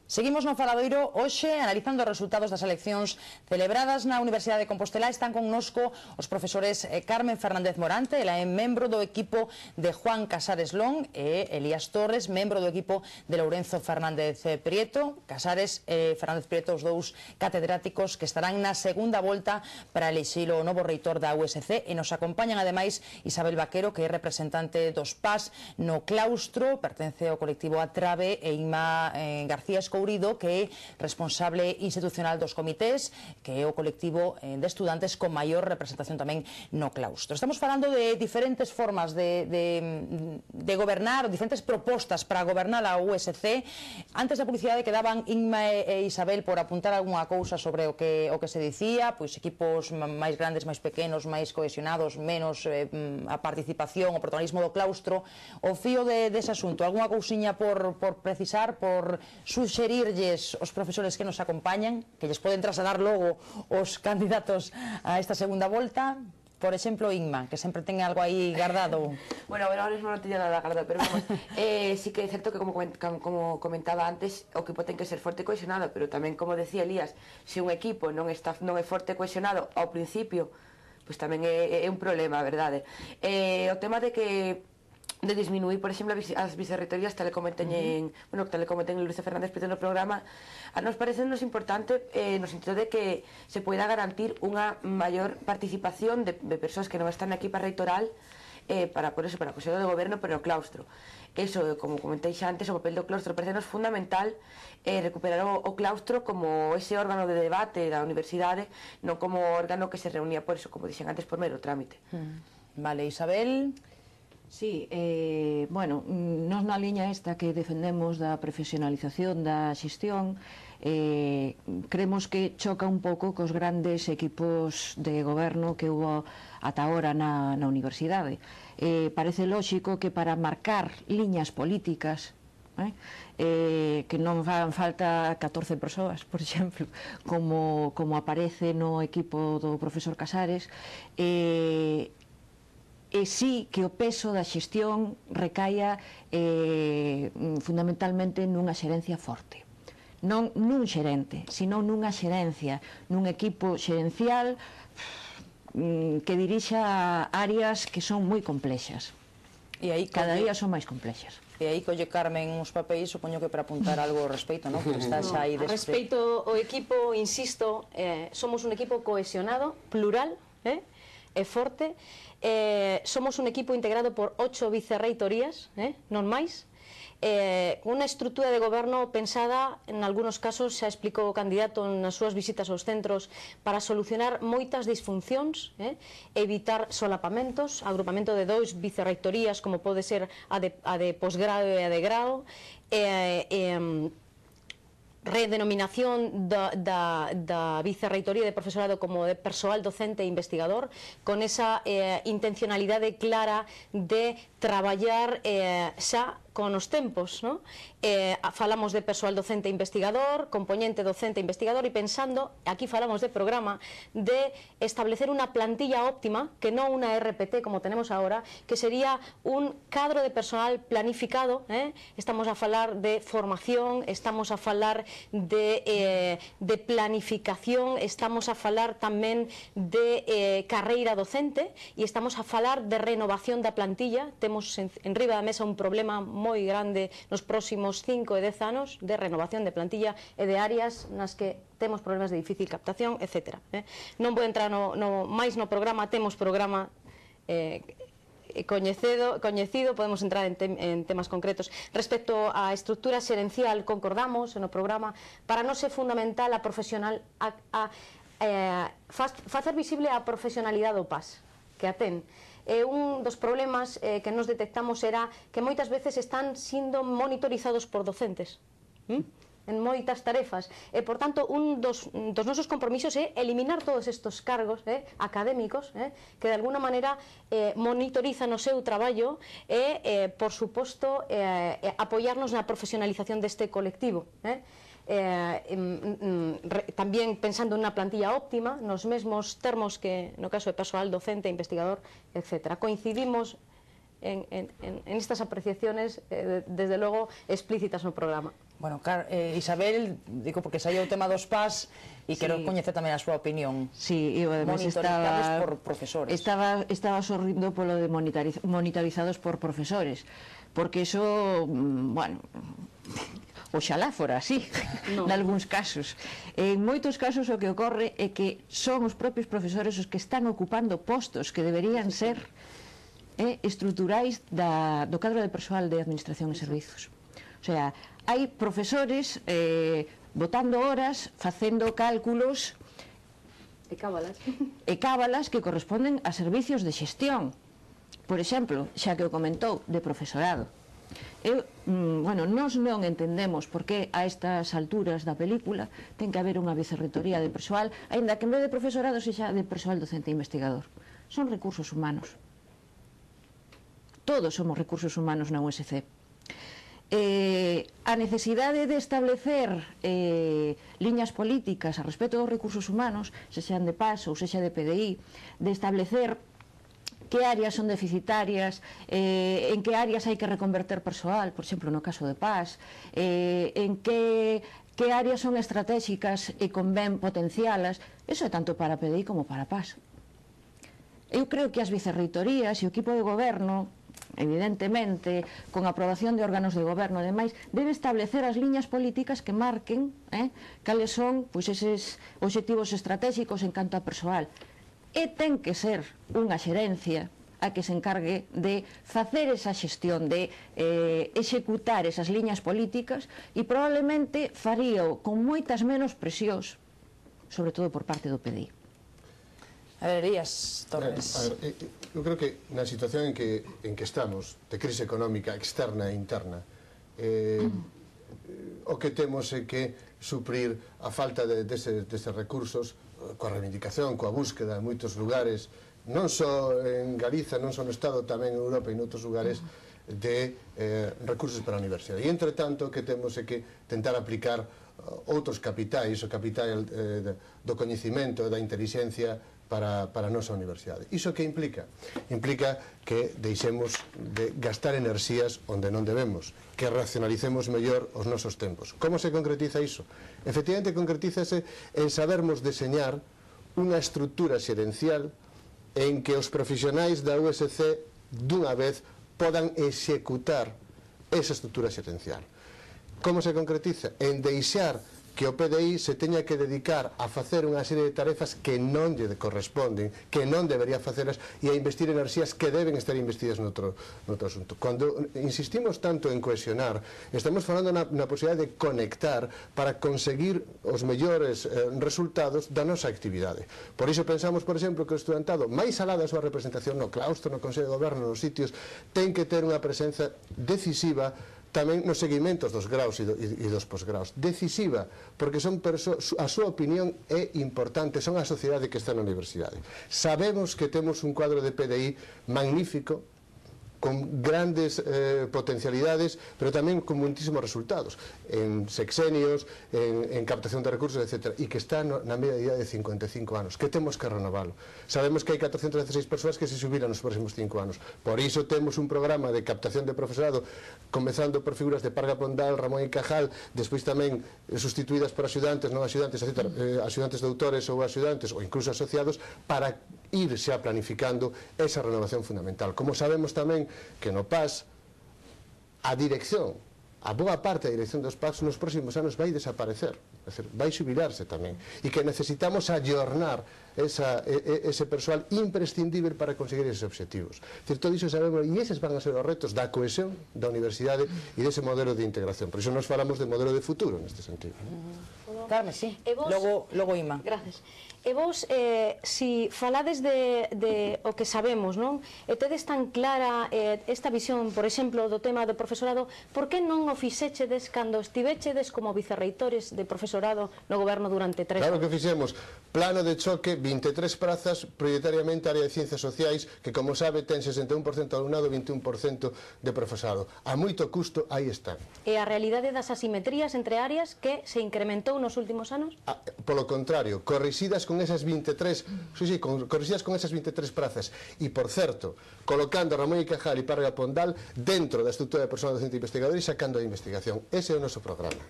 Seguimos no Faladoiro hoxe analizando os resultados das eleccións celebradas na Universidade de Compostela. Están connosco os profesores Carmen Fernández Morante, ela é membro do equipo de Juan Casares Long, e Elías Torres, membro do equipo de Lourenzo Fernández Prieto. Casares e Fernández Prieto, os dous catedráticos que estarán na segunda volta para elixir o novo reitor da USC, e nos acompañan ademais Isabel Vaquero, que é representante dos PAS no claustro, pertence ao colectivo Atrave, e Inma García Escourido, que é responsable institucional dos comités, que é o colectivo de estudantes con maior representación tamén no claustro. Estamos falando de diferentes formas de gobernar, diferentes propostas para gobernar a USC. Antes da publicidade quedaban Inma e Isabel por apuntar algunha cousa sobre o que se dicía, pois equipos máis grandes, máis pequenos, máis cohesionados, menos a participación, o protagonismo do claustro. O fío dese asunto, algunha cousiña por precisar, por suxerirlles os profesores que nos acompañan, que lles poden trasladar logo os candidatos a esta segunda volta? Por exemplo, Inma, que sempre ten algo aí guardado. Bueno, ahora mesmo non teño nada guardado, pero vamos, sí que é certo que como comentaba antes, o equipo ten que ser forte e cohesionado, pero tamén, como decía Elías, se un equipo non é forte e cohesionado ao principio, pois tamén é un problema, verdade? O tema de disminuir, por exemplo, as vicerreitorías, tal como ten Lourenzo Fernández Prieto no programa, a nos parece importante no sentido de que se poida garantir unha maior participación de persoas que non están na equipa reitoral para o Consello de Goberno, pero no claustro. Eso, como comentei xa antes, o papel do claustro parece fundamental, recuperar o claustro como ese órgano de debate da universidade, non como órgano que se reunía, por eso, como dixen antes, por mero trámite. Vale, Isabel. Sí, bueno, nos na liña esta que defendemos da profesionalización da xestión, creemos que choca un pouco cos grandes equipos de goberno que hubo ata ahora na universidade. Parece lóxico que para marcar liñas políticas, que non fan falta 14 persoas, por exemplo, como aparece no equipo do profesor Casares, e sí que o peso da xestión recaia fundamentalmente nunha xerencia forte, non nun xerente, sino nunha xerencia, nun equipo xerencial que dirixa áreas que son moi complexas, e aí cada día son máis complexas. E aí colle Carmen uns papéis, supoño que para apuntar algo ao respecto, non? Que estás aí respecto ao equipo, insisto, somos un equipo cohesionado, plural, e forte. Somos un equipo integrado por 8 vicerreitorías, non máis, unha estrutura de goberno pensada, en algúns casos, xa explicou o candidato nas súas visitas aos centros, para solucionar moitas disfuncións, evitar solapamentos, agrupamento de 2 vicerreitorías, como pode ser a de posgrado e a de grado, redenominación da vicerreitoría de profesorado como de persoal docente e investigador, con esa intencionalidade clara de traballar xa con os tempos, non? Falamos de persoal docente e investigador, componente docente e investigador, e pensando, aquí falamos de programa, de establecer unha plantilla óptima, que non unha RPT como tenemos ahora, que sería un cadro de personal planificado. Estamos a falar de formación, estamos a falar de planificación, estamos a falar tamén de carreira docente, e estamos a falar de renovación da plantilla. Temos en riba da mesa un problema moi grande nos próximos 5 e 10 anos de renovación de plantilla e de áreas nas que temos problemas de difícil captación, etc. Non vou entrar máis no programa, temos programa coñecido, podemos entrar en temas concretos. Respecto á estrutura xerencial, concordamos no programa, para nós é fundamental a profesional, facer visible a profesionalidade do PAS, que a ten. Un dos problemas que nos detectamos era que moitas veces están sendo monitorizados por docentes en moitas tarefas, e por tanto un dos nosos compromisos é eliminar todos estes cargos académicos que de alguna maneira monitorizan o seu traballo e, por suposto, apoiarnos na profesionalización deste colectivo. Tamén pensando nunha plantilla óptima, nos mesmos termos que no caso de persoal docente, investigador, etc. Coincidimos en estas apreciaciones, desde logo, explícitas no programa. Bueno, Isabel, digo porque saiu o tema dos PAS e quero coñecer tamén a súa opinión. Sí, eu además monitorizados por profesores. Estaba sorrindo polo de monitorizados por profesores, porque iso, bueno, oxalá fora así, nalgúns casos. En moitos casos o que ocorre é que son os propios profesores os que están ocupando postos que deberían ser estruturais do cadro de persoal de administración e servizos. O sea, hai profesores botando horas, facendo cálculos e cábalas que corresponden a servicios de xestión. Por exemplo, xa que o comentou, de profesorado. Bueno, nós non entendemos por que a estas alturas da película ten que haber unha vicerrectoría de persoal, aínda que en vez de profesorado sexa de persoal docente e investigador. Son recursos humanos. Todos somos recursos humanos na USC. A necesidade de establecer liñas políticas a respecto dos recursos humanos, sexan de PAS ou sexa de PDI, de establecer que áreas son deficitarias, en que áreas hai que reconverter persoal, por exemplo, no caso de PAS, en que áreas son estratégicas e convén potencialas, eso é tanto para PDI como para PAS. Eu creo que as vicerreitorías e o equipo de goberno, evidentemente, con aprobación de órganos de goberno e demais, debe establecer as liñas políticas que marquen cales son eses obxectivos estratégicos en canto a persoal. E ten que ser unha xerencia a que se encargue de facer esa xestión, de executar esas liñas políticas e probablemente faríao con moitas menos presións, sobre todo por parte do PDI. A ver, Elías Torres. Eu creo que na situación en que estamos, de crise económica externa e interna, o que temos é que suprir a falta deses recursos coa reivindicación, coa búsqueda en moitos lugares, non só en Galiza, non só no Estado, tamén en Europa e en outros lugares, de recursos para a universidade. E, entre tanto, o que temos é que tentar aplicar outros capitais, o capital do coñecimento e da inteligencia para a nosa universidade. Iso que implica? Implica que deixemos de gastar enerxías onde non debemos, que racionalicemos mellor os nosos tempos. Como se concretiza iso? Efectivamente, concretízase en sabermos deseñar unha estrutura xerencial en que os profesionais da USC dunha vez podan executar esa estrutura xerencial. Como se concretiza? En deixar que o PDI se teña que dedicar a facer unha serie de tarefas que non lle corresponden, que non debería facelas, e a investir enerxías que deben estar investidas noutro asunto. Cando insistimos tanto en cohesionar, estamos falando na posibilidade de conectar para conseguir os mellores resultados da nosa actividade. Por iso pensamos, por exemplo, que o estudantado, máis alá da súa representación no claustro, no Consello de Goberno, nos sitios, ten que ter unha presenza decisiva tamén nos seguimentos dos graus e dos posgraus. Decisiva, porque a súa opinión é importante, son a sociedade que está na universidade. Sabemos que temos un cuadro de PDI magnífico, con grandes potencialidades, pero tamén con muitísimos resultados en sexenios, en captación de recursos, etc. E que está na media de 55 anos, que temos que renovalo. Sabemos que hai 416 persoas que se subiran nos próximos 5 anos. Por iso temos un programa de captación de profesorado, comezando por figuras de Parga Pondal, Ramón y Cajal, despois tamén sustituídas por axudantes, non axudantes, etc., axudantes doutores ou axudantes, ou incluso asociados, para ir xa planificando esa renovación fundamental. Como sabemos tamén que no PAS a dirección, a boa parte da dirección dos PAS nos próximos anos vai desaparecer, é dicir, vai xubilarse tamén, e que necesitamos ayornar ese persoal imprescindible para conseguir eses obxectivos. É dicir, todo iso sabemos, e eses van a ser os retos da cohesión da universidade e dese modelo de integración. Por iso nos falamos de modelo de futuro neste sentido. Carmen, sí. Logo Ima. Gracias. E vos, si falades de o que sabemos, non? E tedes tan clara esta visión, por exemplo, do tema do profesorado, por que non o fixéchedes cando estivéchedes como vicerreitores de profesorado no goberno durante 3 anos? Claro que fixemos. Plano de choque, 23 prazas, prioritariamente área de ciencias sociais, que, como sabe, ten 61% de alumnado, 21% de profesorado. A moito custo, aí están. E a realidade das asimetrías entre áreas que se incrementou nos nos últimos anos? Polo contrario, corrixidas con esas 23, corrixidas con esas 23 prazas. E, por certo, colocando a Ramón y Cajal e Parga Pondal dentro da estrutura de personal docente investigador e sacando a investigación. Ese é o noso programa.